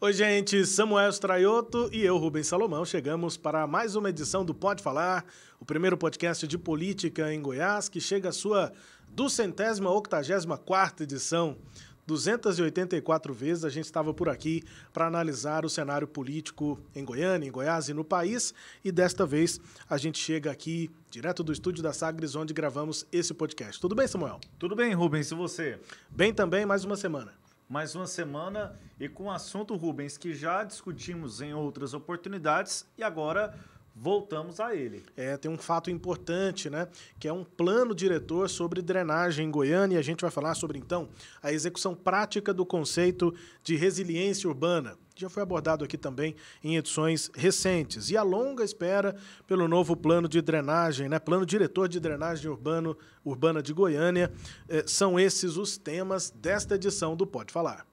Oi, gente, Samuel Straioto e eu, Rubens Salomão, chegamos para mais uma edição do Pode Falar, o primeiro podcast de política em Goiás, que chega à sua 284ª edição. 284 vezes a gente estava por aqui para analisar o cenário político em Goiânia, em Goiás e no país, e desta vez a gente chega aqui direto do estúdio da Sagres, onde gravamos esse podcast. Tudo bem, Samuel? Tudo bem, Rubens, e você? Bem também, mais uma semana. Mais uma semana e com um assunto, Rubens, que já discutimos em outras oportunidades e agora voltamos a ele. Tem um fato importante, né? Que é um plano diretor sobre drenagem em Goiânia. E a gente vai falar sobre, então, a execução prática do conceito de resiliência urbana. Já foi abordado aqui também em edições recentes. E a longa espera pelo novo plano de drenagem, né? Plano diretor de drenagem urbana de Goiânia. São esses os temas desta edição do Pode Falar.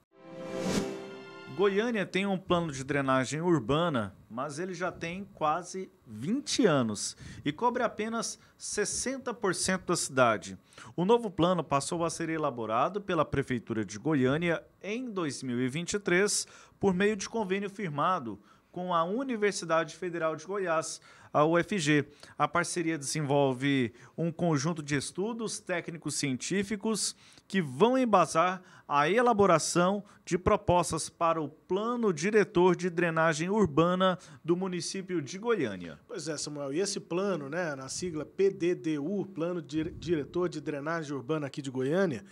Goiânia tem um plano de drenagem urbana, mas ele já tem quase 20 anos e cobre apenas 60% da cidade. O novo plano passou a ser elaborado pela Prefeitura de Goiânia em 2023 por meio de convênio firmado com a Universidade Federal de Goiás, a UFG. A parceria desenvolve um conjunto de estudos técnicos científicos que vão embasar a elaboração de propostas para o Plano Diretor de Drenagem Urbana do município de Goiânia. Pois é, Samuel, e esse plano, né, na sigla PDDU, Plano Diretor de Drenagem Urbana aqui de Goiânia,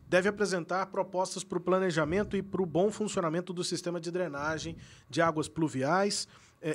deve apresentar propostas para o planejamento e para o bom funcionamento do sistema de drenagem de águas pluviais,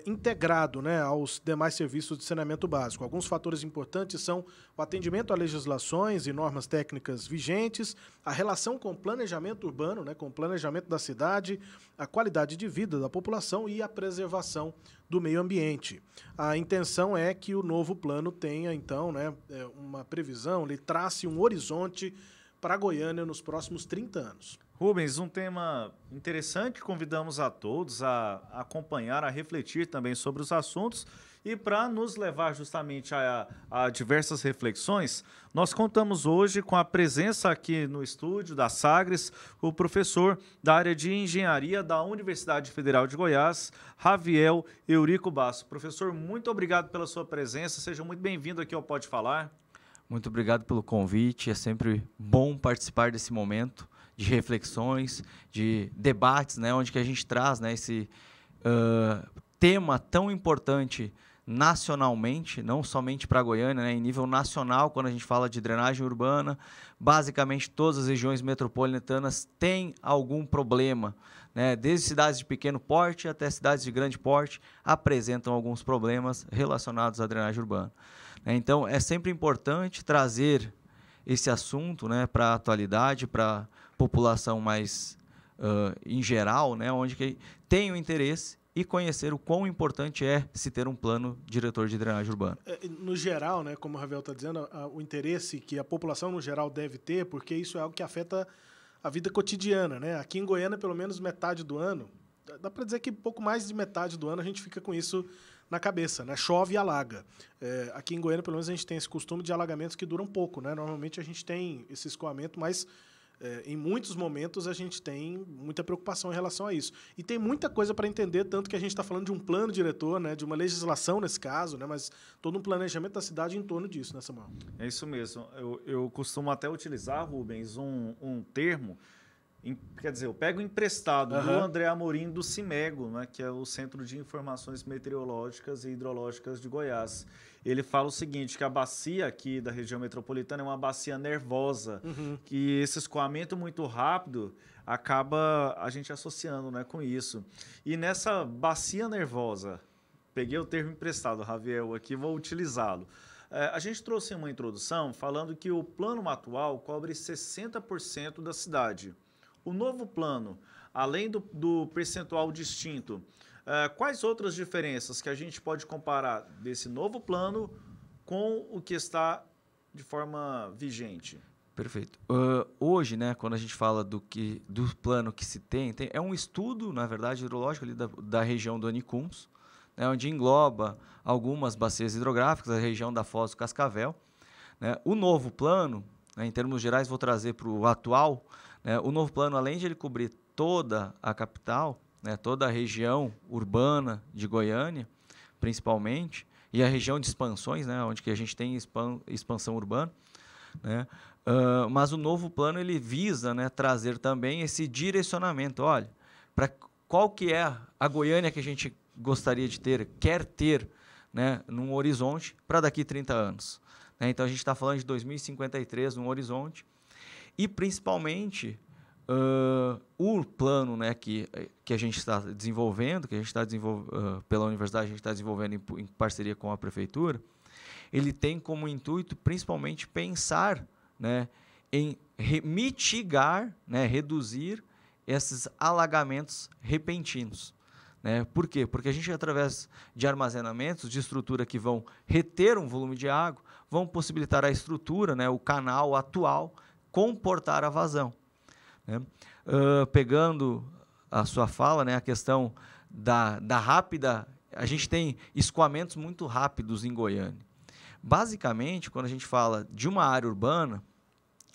integrado, né, aos demais serviços de saneamento básico. Alguns fatores importantes são o atendimento a legislações e normas técnicas vigentes, a relação com o planejamento urbano, né, com o planejamento da cidade, a qualidade de vida da população e a preservação do meio ambiente. A intenção é que o novo plano tenha, então, né, uma previsão, ele trace um horizonte para Goiânia nos próximos 30 anos. Rubens, um tema interessante, convidamos a todos a acompanhar, a refletir também sobre os assuntos e para nos levar justamente a diversas reflexões, nós contamos hoje com a presença aqui no estúdio da Sagres, o professor da área de engenharia da Universidade Federal de Goiás, Raviel Eurico Basso. Professor, muito obrigado pela sua presença, seja muito bem-vindo aqui ao Pode Falar. Muito obrigado pelo convite, é sempre bom participar desse momento de reflexões, de debates, né, onde que a gente traz, né, esse tema tão importante nacionalmente, não somente para Goiânia, né, em nível nacional, quando a gente fala de drenagem urbana, basicamente todas as regiões metropolitanas têm algum problema, né, desde cidades de pequeno porte até cidades de grande porte, apresentam alguns problemas relacionados à drenagem urbana. Então, é sempre importante trazer esse assunto, né, para a atualidade, para a população mais em geral, né, onde que tem o interesse e conhecer o quão importante é se ter um plano diretor de drenagem urbana. No geral, né, como o Ravel está dizendo, o interesse que a população no geral deve ter, porque isso é algo que afeta a vida cotidiana, né? Aqui em Goiânia, pelo menos metade do ano, dá para dizer que pouco mais de metade do ano a gente fica com isso na cabeça, né? Chove e alaga. Aqui em Goiânia, pelo menos, a gente tem esse costume de alagamentos que duram pouco, né? Normalmente a gente tem esse escoamento, mas em muitos momentos a gente tem muita preocupação em relação a isso. E tem muita coisa para entender, tanto que a gente está falando de um plano diretor, né? De uma legislação nesse caso, né? Mas todo um planejamento da cidade em torno disso, né, Samuel? É isso mesmo. Eu costumo até utilizar, Rubens, um termo. Quer dizer, eu pego emprestado do André Amorim do CIMEGO, né, que é o Centro de Informações Meteorológicas e Hidrológicas de Goiás. Ele fala o seguinte, que a bacia aqui da região metropolitana é uma bacia nervosa, que esse escoamento muito rápido acaba a gente associando, né, com isso. E nessa bacia nervosa, peguei o termo emprestado, Raviel, aqui vou utilizá-lo. A gente trouxe uma introdução falando que o plano atual cobre 60% da cidade. O novo plano, além do percentual distinto, quais outras diferenças que a gente pode comparar desse novo plano com o que está de forma vigente? Perfeito. Hoje, né, quando a gente fala do plano que se tem, é um estudo, na verdade, hidrológico ali da região do Anicuns, né, onde engloba algumas bacias hidrográficas, a região da Foz do Cascavel. Né. O novo plano, né, em termos gerais, vou trazer para o atual, né, o novo plano, além de ele cobrir toda a capital, né, toda a região urbana de Goiânia, principalmente, e a região de expansões, né, onde que a gente tem expansão urbana, né, mas o novo plano ele visa, né, trazer também esse direcionamento. Olha, para qual que é a Goiânia que a gente gostaria de ter, quer ter, né, num horizonte para daqui 30 anos. Né? Então, a gente está falando de 2053 num horizonte. E, principalmente, o plano, né, que a gente está desenvolvendo, pela universidade, a gente está desenvolvendo em parceria com a prefeitura, ele tem como intuito, principalmente, pensar, né, em mitigar, né, reduzir esses alagamentos repentinos. Né? Por quê? Porque a gente, através de armazenamentos, de estrutura que vão reter um volume de água, vão possibilitar a estrutura, né, o canal atual, comportar a vazão. Né? Pegando a sua fala, né, a questão da rápida, a gente tem escoamentos muito rápidos em Goiânia. Basicamente, quando a gente fala de uma área urbana,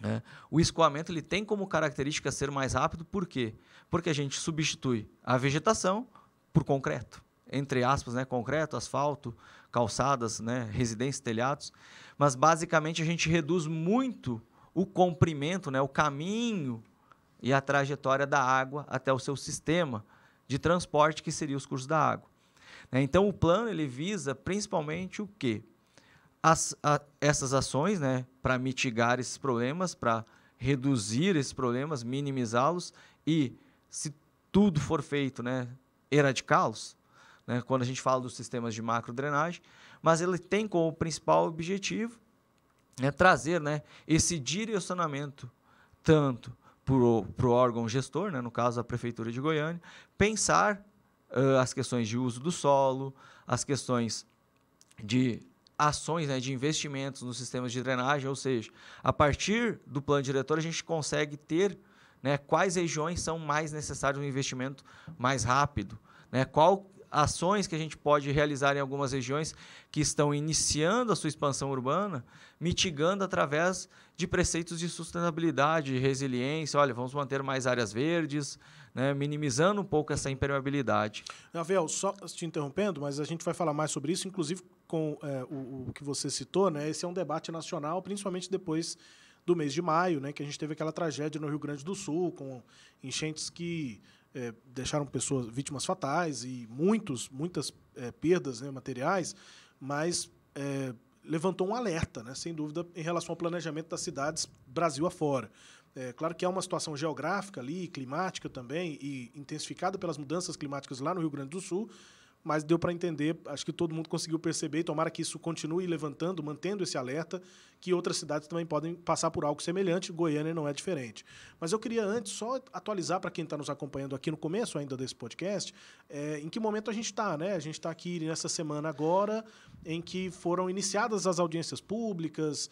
né, o escoamento ele tem como característica ser mais rápido. Por quê? Porque a gente substitui a vegetação por concreto. Entre aspas, né, concreto, asfalto, calçadas, né, residências, telhados. Mas, basicamente, a gente reduz muito o comprimento, né, o caminho e a trajetória da água até o seu sistema de transporte, que seria os cursos da água. Então, o plano ele visa principalmente o quê? Essas ações, né, para mitigar esses problemas, para reduzir esses problemas, minimizá-los e, se tudo for feito, né, eradicá-los, né, quando a gente fala dos sistemas de macrodrenagem, mas ele tem como principal objetivo, né, trazer, né, esse direcionamento tanto para o órgão gestor, né, no caso a Prefeitura de Goiânia, pensar as questões de uso do solo, as questões de ações, né, de investimentos nos sistemas de drenagem, ou seja, a partir do plano diretor a gente consegue ter, né, quais regiões são mais necessárias um investimento mais rápido, né, qual ações que a gente pode realizar em algumas regiões que estão iniciando a sua expansão urbana, mitigando através de preceitos de sustentabilidade, de resiliência. Olha, vamos manter mais áreas verdes, né, minimizando um pouco essa impermeabilidade. Rafael, só te interrompendo, mas a gente vai falar mais sobre isso, inclusive com o que você citou, né? Esse é um debate nacional, principalmente depois do mês de maio, né, que a gente teve aquela tragédia no Rio Grande do Sul, com enchentes que deixaram pessoas vítimas fatais e muitas perdas, né, materiais, mas levantou um alerta, né, sem dúvida, em relação ao planejamento das cidades Brasil afora. Claro que é uma situação geográfica ali, climática também, e intensificada pelas mudanças climáticas lá no Rio Grande do Sul, mas deu para entender, acho que todo mundo conseguiu perceber, e tomara que isso continue levantando, mantendo esse alerta, que outras cidades também podem passar por algo semelhante, Goiânia não é diferente. Mas eu queria antes só atualizar para quem está nos acompanhando aqui no começo ainda desse podcast, em que momento a gente está, né? A gente está aqui nessa semana agora, em que foram iniciadas as audiências públicas,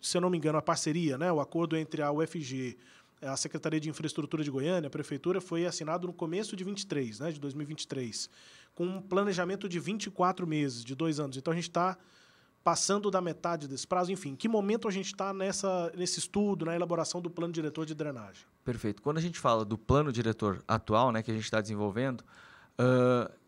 se eu não me engano, a parceria, né? O acordo entre a UFG, a Secretaria de Infraestrutura de Goiânia, a Prefeitura, foi assinado no começo de 23, né, de 2023, com um planejamento de 24 meses, de 2 anos. Então, a gente está passando da metade desse prazo. Enfim, em que momento a gente está nesse estudo, na elaboração do plano diretor de drenagem? Perfeito. Quando a gente fala do plano diretor atual, né, que a gente está desenvolvendo,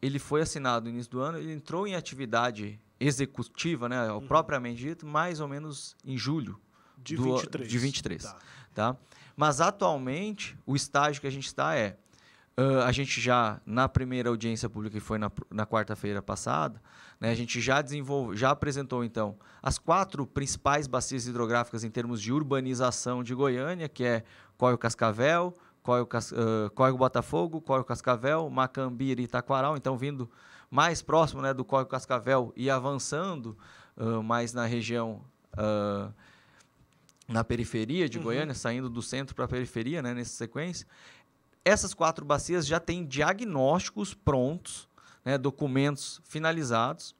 ele foi assinado no início do ano, ele entrou em atividade executiva, né, propriamente dito, mais ou menos em julho de 23. De 23. Tá? Mas, atualmente, o estágio que a gente está a gente já, na primeira audiência pública, que foi na quarta-feira passada, né, a gente já apresentou, então, as 4 principais bacias hidrográficas em termos de urbanização de Goiânia, que é Córrego Cascavel, Córrego Botafogo, Córrego Cascavel, Macambira e Taquaral. Então, vindo mais próximo, né, do Córrego Cascavel e avançando mais na região... na periferia de Goiânia, saindo do centro para a periferia, né, nessa sequência. Essas 4 bacias já têm diagnósticos prontos, né, documentos finalizados.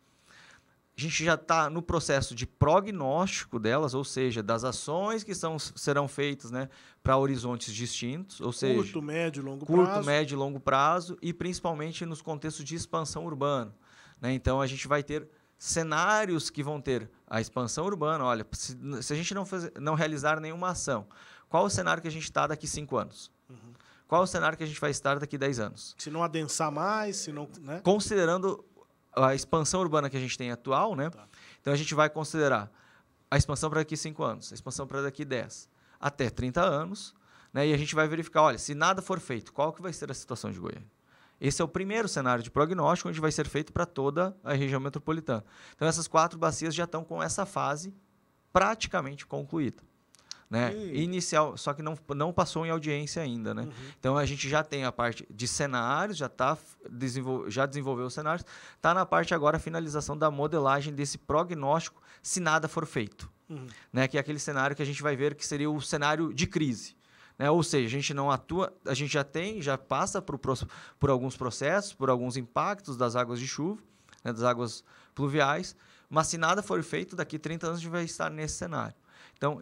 a gente já está no processo de prognóstico delas, ou seja, das ações que serão feitas, né, para horizontes distintos, ou seja, curto, médio e longo prazo, e principalmente nos contextos de expansão urbana, né? Então, a gente vai ter cenários que vão ter a expansão urbana. Olha, se a gente não realizar nenhuma ação, qual o cenário que a gente está daqui 5 anos? Uhum. Qual o cenário que a gente vai estar daqui 10 anos? Se não adensar mais, se não... Né? Considerando a expansão urbana que a gente tem atual, né? Tá. Então, a gente vai considerar a expansão para daqui 5 anos, a expansão para daqui 10, até 30 anos, né? E a gente vai verificar, olha, se nada for feito, qual que vai ser a situação de Goiânia? Esse é o primeiro cenário de prognóstico, onde vai ser feito para toda a região metropolitana. Então, essas 4 bacias já estão com essa fase praticamente concluída. Né? Inicial, só que não passou em audiência ainda, né? Uhum. Então a gente já tem a parte de cenários, já desenvolveu os cenários, está na parte agora a finalização da modelagem desse prognóstico, se nada for feito, né? Que é aquele cenário que a gente vai ver que seria o cenário de crise, né? Ou seja, a gente não atua, a gente já passa por alguns processos, por alguns impactos das águas de chuva, né? Das águas pluviais, mas se nada for feito, daqui 30 anos a gente vai estar nesse cenário.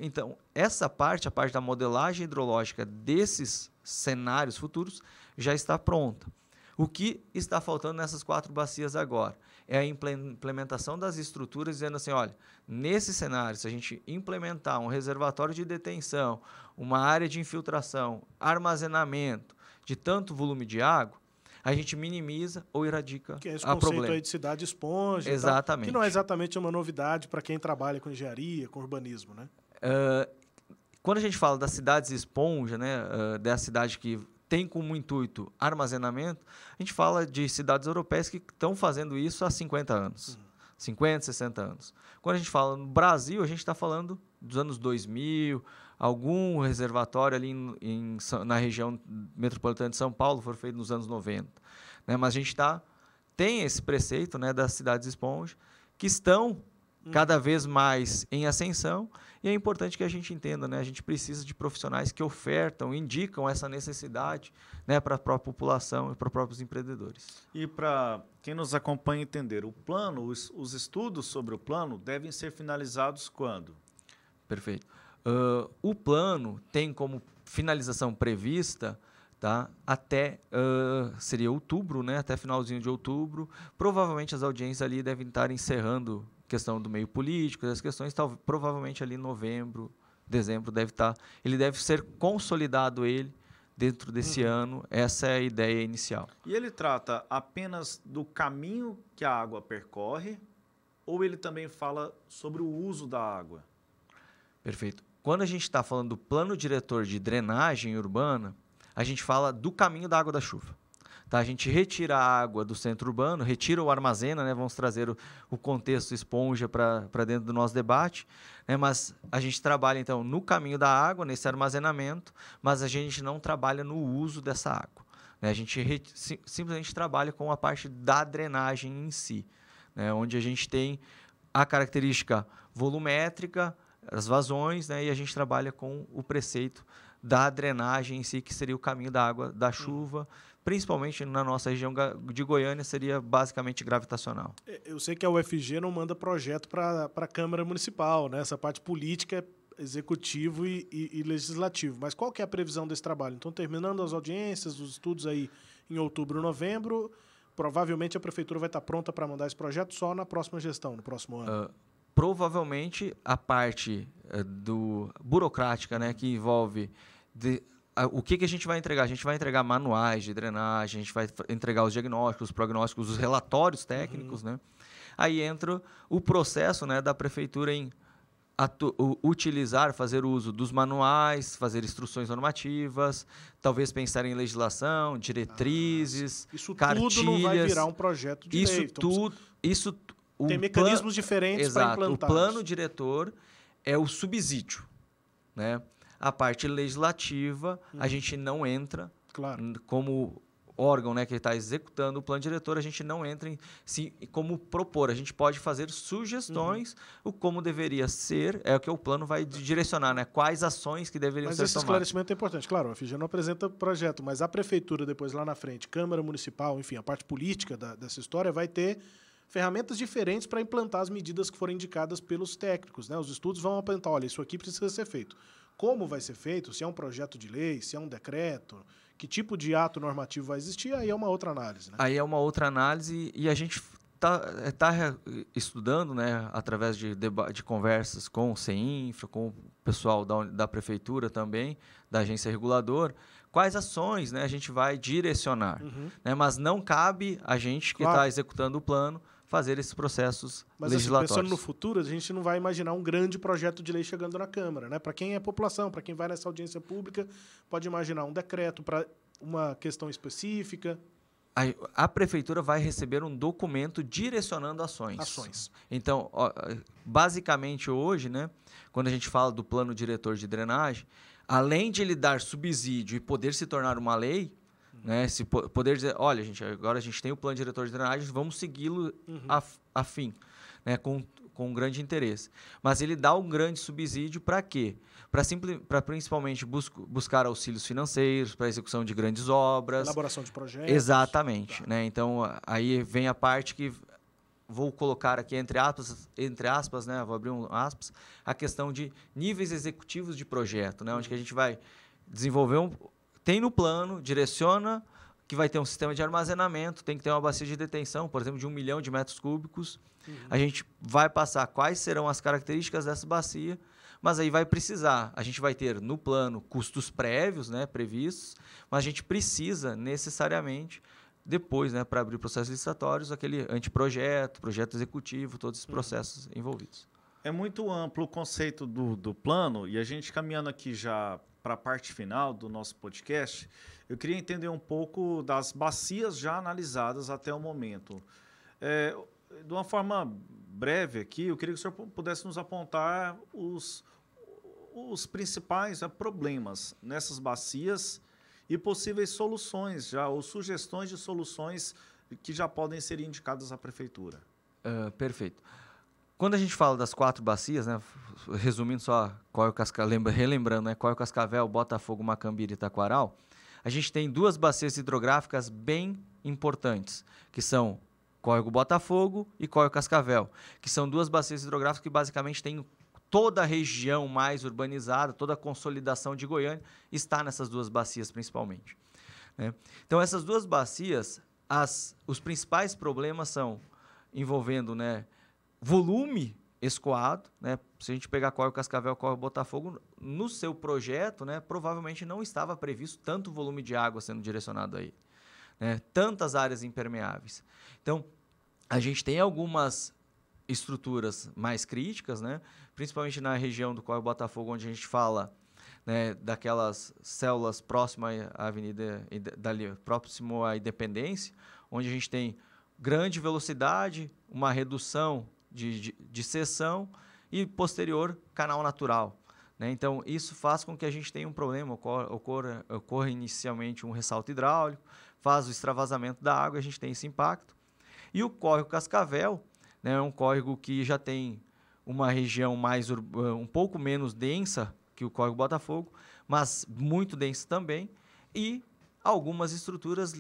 Então, essa parte, a parte da modelagem hidrológica desses cenários futuros, já está pronta. O que está faltando nessas 4 bacias agora é a implementação das estruturas, dizendo assim, olha, nesse cenário, se a gente implementar um reservatório de detenção, uma área de infiltração, armazenamento de tanto volume de água, a gente minimiza ou erradica que é esse a conceito problema. Aí de cidade esponja. Exatamente. Que não é exatamente uma novidade para quem trabalha com engenharia, com urbanismo, né? Quando a gente fala das cidades esponja, né, da cidade que tem como intuito armazenamento, a gente fala de cidades europeias que estão fazendo isso há 50 anos. 50, 60 anos. Quando a gente fala no Brasil, a gente está falando dos anos 2000, algum reservatório ali na região metropolitana de São Paulo foi feito nos anos 90. Né? Mas a gente tem esse preceito, né, das cidades esponja, que estão cada vez mais em ascensão, e é importante que a gente entenda, né, a gente precisa de profissionais que ofertam, indicam essa necessidade, né, para a própria população e para os próprios empreendedores. E para quem nos acompanha entender, o plano, os estudos sobre o plano devem ser finalizados quando? Perfeito. O plano tem como finalização prevista, tá, até seria outubro, né, até finalzinho de outubro. Provavelmente as audiências ali devem estar encerrando questão do meio político, as questões, provavelmente ali em novembro, dezembro ele deve ser consolidado dentro desse ano. Essa é a ideia inicial. E ele trata apenas do caminho que a água percorre, ou ele também fala sobre o uso da água? Perfeito. Quando a gente está falando do plano diretor de drenagem urbana, a gente fala do caminho da água da chuva. Tá? A gente retira a água do centro urbano, retira ou armazena, né? Vamos trazer o contexto esponja para dentro do nosso debate, né? Mas a gente trabalha, então, no caminho da água, nesse armazenamento, mas a gente não trabalha no uso dessa água. Né? A gente simplesmente trabalha com a parte da drenagem em si, né? Onde a gente tem a característica volumétrica, as vazões, né? E a gente trabalha com o preceito da drenagem em si, que seria o caminho da água da chuva, principalmente na nossa região de Goiânia, seria basicamente gravitacional. Eu sei que a UFG não manda projeto para a Câmara Municipal, né? Essa parte política é executivo e legislativo. Mas qual que é a previsão desse trabalho? Então, terminando as audiências, os estudos aí em outubro, novembro, provavelmente a Prefeitura vai estar pronta para mandar esse projeto só na próxima gestão, no próximo ano. Provavelmente a parte burocrática, né, que envolve o que a gente vai entregar? A gente vai entregar manuais de drenagem, a gente vai entregar os diagnósticos, os prognósticos, os relatórios técnicos, né? Aí entra o processo, né, da Prefeitura em fazer uso dos manuais, fazer instruções normativas, talvez pensar em legislação, diretrizes, cartilhas. Isso tudo não vai virar um projeto de lei. Tem mecanismos diferentes para implantar. O plano diretor é o subsídio, né? A parte legislativa, a gente não entra, claro, como órgão, né, que está executando o plano diretor, a gente não entra como propor. A gente pode fazer sugestões, o como deveria ser, é o que o plano vai direcionar, né? Quais ações que deveriam ser tomadas. Mas esse esclarecimento é importante. Claro, a FIG não apresenta projeto, mas a Prefeitura, depois lá na frente, Câmara Municipal, enfim, a parte política dessa história vai ter ferramentas diferentes para implantar as medidas que foram indicadas pelos técnicos, né? Os estudos vão apontar, olha, isso aqui precisa ser feito. Como vai ser feito, se é um projeto de lei, se é um decreto, que tipo de ato normativo vai existir, aí é uma outra análise, né? Aí é uma outra análise e a gente está estudando, né, através de conversas com o CEINFRA, com o pessoal da Prefeitura também, da agência reguladora, quais ações, né, a gente vai direcionar. Né, mas não cabe a gente que está executando o plano fazer esses processos legislatórios. Assim, pensando no futuro, a gente não vai imaginar um grande projeto de lei chegando na Câmara. Né? Para quem é população, para quem vai nessa audiência pública, pode imaginar um decreto para uma questão específica. A Prefeitura vai receber um documento direcionando ações. Então, basicamente hoje, né, quando a gente fala do plano diretor de drenagem, além de ele dar subsídio e poder se tornar uma lei, né, se poder dizer, olha, gente, agora a gente tem o plano diretor de drenagem, vamos segui-lo a fim, né, com grande interesse. Mas ele dá um grande subsídio para quê? Para principalmente buscar auxílios financeiros, para a execução de grandes obras. Elaboração de projetos. Exatamente. Tá. Né? Então, aí vem a parte que vou colocar aqui entre aspas, né, vou abrir um aspas, a questão de níveis executivos de projeto, né, onde que a gente vai desenvolver tem no plano, direciona que vai ter um sistema de armazenamento, tem que ter uma bacia de detenção, por exemplo, de 1 milhão de metros cúbicos. A gente vai passar quais serão as características dessa bacia, mas aí vai precisar, a gente vai ter no plano custos prévios, né, previstos, mas a gente precisa necessariamente, depois, né, para abrir processos licitatórios, aquele anteprojeto, projeto executivo, todos esses processos envolvidos. É muito amplo o conceito do plano, e a gente caminhando aqui já para a parte final do nosso podcast, eu queria entender um pouco das bacias já analisadas até o momento. De uma forma breve aqui, eu queria que o senhor pudesse nos apontar os principais problemas nessas bacias e possíveis soluções já, ou sugestões de soluções que já podem ser indicadas à Prefeitura. Perfeito. Quando a gente fala das 4 bacias, né, resumindo só relembrando, né, Córrego Cascavel, Botafogo, Macambira e Taquaral, a gente tem 2 bacias hidrográficas bem importantes, que são Córrego Botafogo e Córrego Cascavel, que são 2 bacias hidrográficas que basicamente têm toda a região mais urbanizada, toda a consolidação de Goiânia está nessas 2 bacias principalmente. Né? Então, essas 2 bacias, os principais problemas são envolvendo, né, volume escoado, né? Se a gente pegar Córrego Cascavel, Córrego Botafogo, no seu projeto, né, provavelmente não estava previsto tanto volume de água sendo direcionado aí, né? Tantas áreas impermeáveis. Então, a gente tem algumas estruturas mais críticas, né, principalmente na região do Córrego Botafogo, onde a gente fala, né, daquelas células próximas à avenida, próximo à Independência, onde a gente tem grande velocidade, uma redução de seção e posterior canal natural. Né? Então, isso faz com que a gente tenha um problema, ocorra inicialmente um ressalto hidráulico, faz o extravasamento da água, a gente tem esse impacto. E o córrego Cascavel, né, é um córrego que já tem uma região um pouco menos densa que o córrego Botafogo, mas muito densa também, e algumas estruturas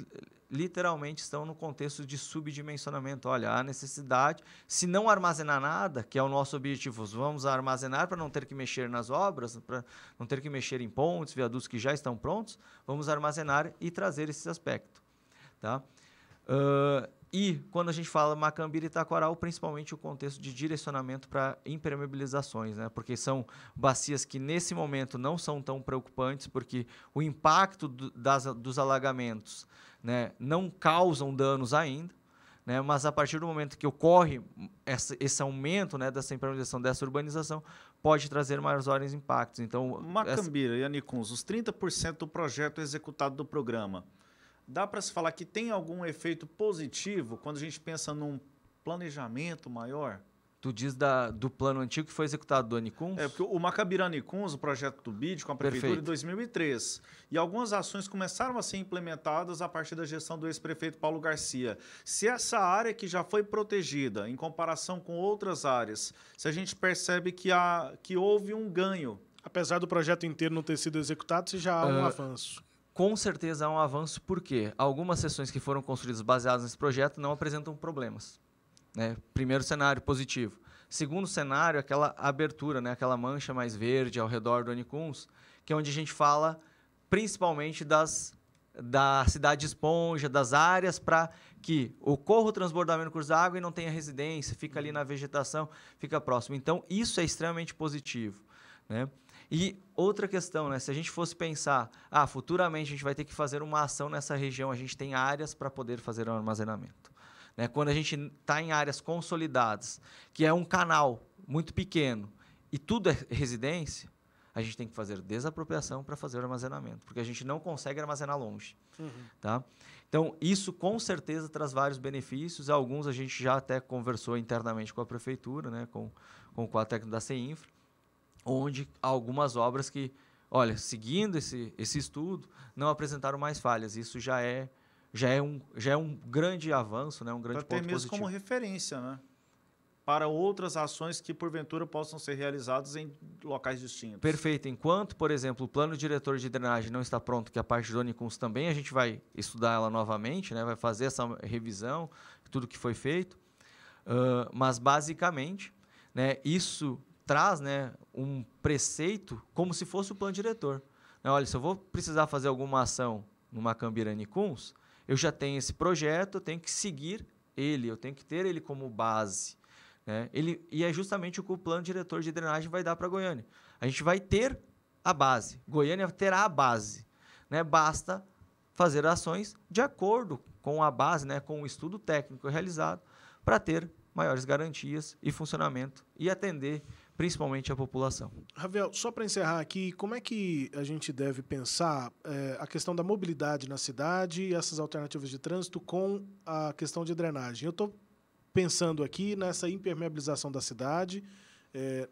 literalmente estão no contexto de subdimensionamento. Olha, há necessidade, se não armazenar nada, que é o nosso objetivo, vamos armazenar para não ter que mexer nas obras, para não ter que mexer em pontes, viadutos que já estão prontos, vamos armazenar e trazer esse aspecto. Tá? E quando a gente fala Macambira e Taquaral, principalmente o contexto de direcionamento para impermeabilizações, né? Porque são bacias que nesse momento não são tão preocupantes, porque o impacto dos alagamentos, né, não causam danos ainda, né? Mas a partir do momento que ocorre esse aumento, né, dessa impermeabilização, dessa urbanização, pode trazer maiores impactos. Então, Macambira e Anicuns, os 30% do projeto executado do programa, dá para se falar que tem algum efeito positivo quando a gente pensa num planejamento maior? Tu diz do plano antigo que foi executado do Anicuns? Porque o Macambira Anicuns, o projeto do BID com a Prefeitura em 2003. E algumas ações começaram a ser implementadas a partir da gestão do ex-prefeito Paulo Garcia. Se essa área que já foi protegida, em comparação com outras áreas, se a gente percebe que houve um ganho. Apesar do projeto inteiro não ter sido executado, se já há um avanço. Com certeza há um avanço, porque algumas seções que foram construídas baseadas nesse projeto não apresentam problemas. né? Primeiro cenário, positivo. Segundo cenário, aquela abertura, né? Aquela mancha mais verde ao redor do Anicuns, que é onde a gente fala principalmente da cidade esponja, das áreas para que ocorra o transbordamento do curso da água e não tenha residência, fica ali na vegetação, fica próximo. Então, isso é extremamente positivo, né? E outra questão, né? Se a gente fosse pensar, futuramente a gente vai ter que fazer uma ação nessa região, a gente tem áreas para poder fazer o armazenamento, né? Quando a gente está em áreas consolidadas, que é um canal muito pequeno e tudo é residência, a gente tem que fazer desapropriação para fazer o armazenamento, porque a gente não consegue armazenar longe. Tá? Então, isso com certeza traz vários benefícios. Alguns a gente já até conversou internamente com a prefeitura, né? com o quadro técnico da CEINFRA, onde algumas obras que, olha, seguindo esse estudo, não apresentaram mais falhas. Isso já é um grande avanço, né? Um grande ponto positivo. Até mesmo como referência, né? Para outras ações que, porventura, possam ser realizadas em locais distintos. Perfeito. Enquanto, por exemplo, o plano diretor de drenagem não está pronto, que a parte do Anicuns também, a gente vai estudar ela novamente, né? Vai fazer essa revisão, tudo que foi feito. Mas, basicamente, né, isso traz, né, um preceito como se fosse o plano diretor. Olha, se eu vou precisar fazer alguma ação numa Cambira Anicuns, eu já tenho esse projeto, eu tenho que seguir ele, eu tenho que ter ele como base. Né? E é justamente o que o plano diretor de drenagem vai dar para Goiânia. A gente vai ter a base. Goiânia terá a base. Né? Basta fazer ações de acordo com a base, né? Com o estudo técnico realizado, para ter maiores garantias e funcionamento e atender principalmente a população. Ravel, só para encerrar aqui, como é que a gente deve pensar a questão da mobilidade na cidade e essas alternativas de trânsito com a questão de drenagem? Eu estou pensando aqui nessa impermeabilização da cidade,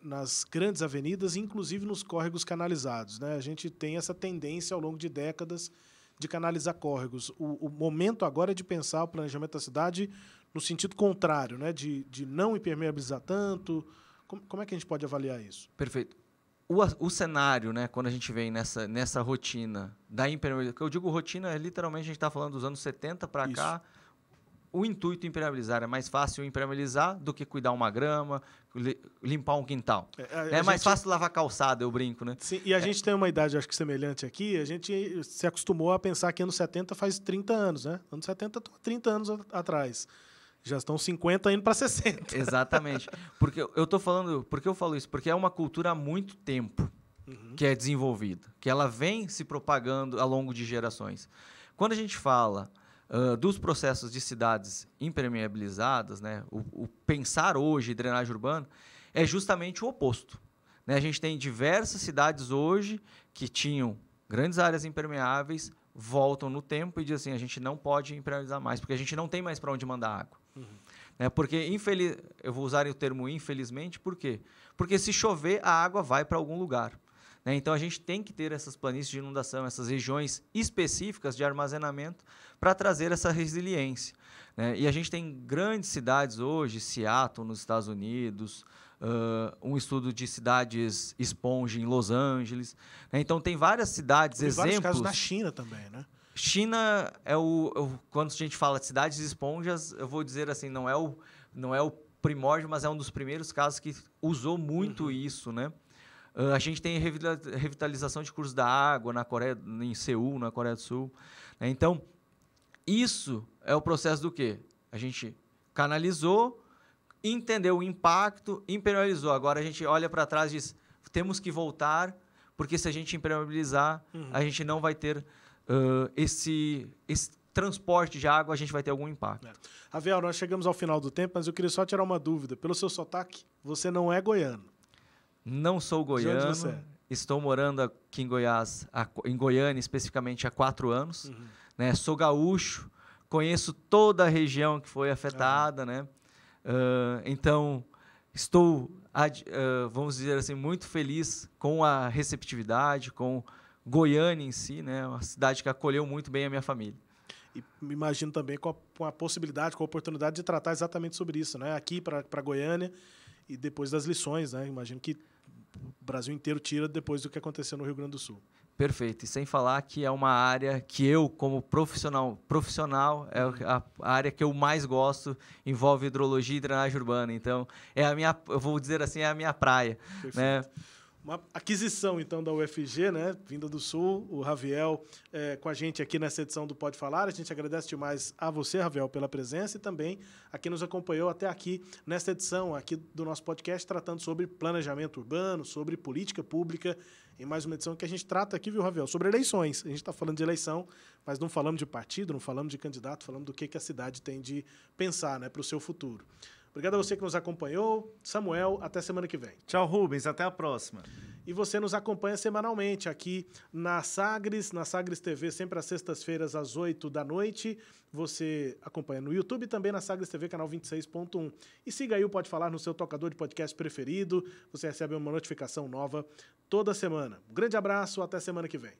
nas grandes avenidas, inclusive nos córregos canalizados. Né? A gente tem essa tendência ao longo de décadas de canalizar córregos. O momento agora é de pensar o planejamento da cidade no sentido contrário, né? de não impermeabilizar tanto. Como é que a gente pode avaliar isso? Perfeito. O cenário, né, quando a gente vem nessa rotina da impermeabilização, eu digo rotina, literalmente a gente está falando dos anos 70 para cá, o intuito impermeabilizar é mais fácil impermeabilizar do que cuidar uma grama, limpar um quintal. É mais fácil lavar calçada, eu brinco, né? Sim, e a gente tem uma idade, acho que semelhante aqui, a gente se acostumou a pensar que anos 70 faz 30 anos, né? Anos 70 30 anos atrás. Já estão 50 indo para 60. Exatamente. Porque eu falo isso? Porque é uma cultura há muito tempo que é desenvolvida, que ela vem se propagando ao longo de gerações. Quando a gente fala dos processos de cidades impermeabilizadas, né, o pensar hoje em drenagem urbana é justamente o oposto. Né? A gente tem diversas cidades hoje que tinham grandes áreas impermeáveis, voltam no tempo e dizem assim, a gente não pode impermeabilizar mais, porque a gente não tem mais para onde mandar água. Porque, eu vou usar o termo infelizmente, por quê? Porque se chover, a água vai para algum lugar. Né? Então, a gente tem que ter essas planícies de inundação, essas regiões específicas de armazenamento para trazer essa resiliência. Né? E a gente tem grandes cidades hoje, Seattle, nos Estados Unidos, um estudo de cidades esponja em Los Angeles. Né? Então, tem várias cidades, tem exemplos... vários casos na China também, né? China quando a gente fala de cidades esponjas, eu vou dizer assim, não é o primórdio, mas é um dos primeiros casos que usou muito isso, né? A gente tem revitalização de cursos da água em Seul, na Coreia do Sul. Né? Então, isso é o processo do quê? A gente canalizou, entendeu o impacto, impermeabilizou. Agora a gente olha para trás e diz, temos que voltar, porque se a gente impermeabilizar, a gente não vai ter esse transporte de água, a gente vai ter algum impacto. Ravel, nós chegamos ao final do tempo, mas eu queria só tirar uma dúvida. Pelo seu sotaque, você não é goiano. Não sou goiano. De onde você é? Estou morando aqui em Goiás, em Goiânia especificamente, há 4 anos. Né? Sou gaúcho, conheço toda a região que foi afetada. Né? Então, estou, vamos dizer assim, muito feliz com a receptividade, com Goiânia em si, né? Uma cidade que acolheu muito bem a minha família. E me imagino também com a possibilidade, com a oportunidade de tratar exatamente sobre isso, né? Aqui para Goiânia e depois das lições, né? Imagino que o Brasil inteiro tira depois do que aconteceu no Rio Grande do Sul. Perfeito. E sem falar que é uma área que eu, como profissional é a área que eu mais gosto, envolve hidrologia e drenagem urbana. Então, eu vou dizer assim, é a minha praia. Perfeito. Né? Uma aquisição, então, da UFG, né? Vinda do Sul, o Raviel com a gente aqui nessa edição do Pode Falar. A gente agradece demais a você, Raviel, pela presença e também a quem nos acompanhou até aqui nesta edição aqui do nosso podcast, tratando sobre planejamento urbano, sobre política pública, em mais uma edição que a gente trata aqui, viu, Raviel? Sobre eleições. A gente está falando de eleição, mas não falamos de partido, não falamos de candidato, falamos do que a cidade tem de pensar, né, para o seu futuro. Obrigado a você que nos acompanhou. Samuel, até semana que vem. Tchau, Rubens. Até a próxima. E você nos acompanha semanalmente aqui na Sagres TV, sempre às sextas-feiras, às 8h. Você acompanha no YouTube e também na Sagres TV, canal 26.1. E siga aí o Pode Falar no seu tocador de podcast preferido. Você recebe uma notificação nova toda semana. Um grande abraço, até semana que vem.